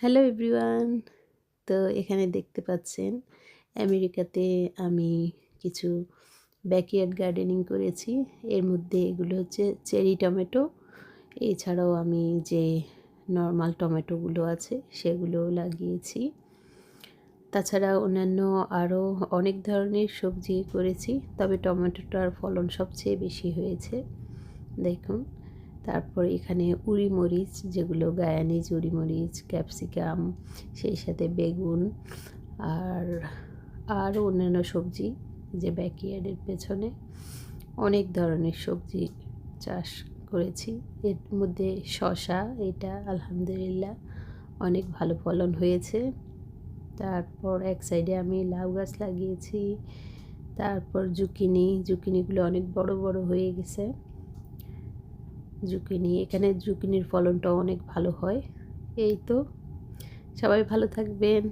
Hello everyone. তো এখানে দেখতে পাচ্ছেন আমেরিকাতে আমি কিছু ব্যাকইয়ার্ড গার্ডেনিং করেছি। এর মধ্যে এগুলো হচ্ছে চেরি টমেটো। এছাড়াও আমি যে নরমাল টমেটোগুলো আছে সেগুলোও লাগিয়েছি। তাছাড়া অন্যান্য আরও অনেক ধরনের সবজি করেছি, তবে টমেটোটার ফলন সবচেয়ে বেশি হয়েছে দেখুন। তারপর এখানে উড়ি মরিচ, যেগুলো গায়ানিজ উড়ি মরিচ, ক্যাপসিকাম, সেই সাথে বেগুন আর আরও অন্যান্য সবজি, যে ব্যাকইয়ার্ডের পেছনে অনেক ধরনের সবজি চাষ করেছি। এর মধ্যে শসা, এটা আলহামদুলিল্লাহ অনেক ভালো ফলন হয়েছে। তারপর এক সাইডে আমি লাউ গাছ লাগিয়েছি। তারপর জুকিনিগুলো অনেক বড় বড় হয়ে গেছে। এখানে জুকিনির ফলনটাও অনেক ভালো হয়। এই তো, সবাই ভালো থাকবেন।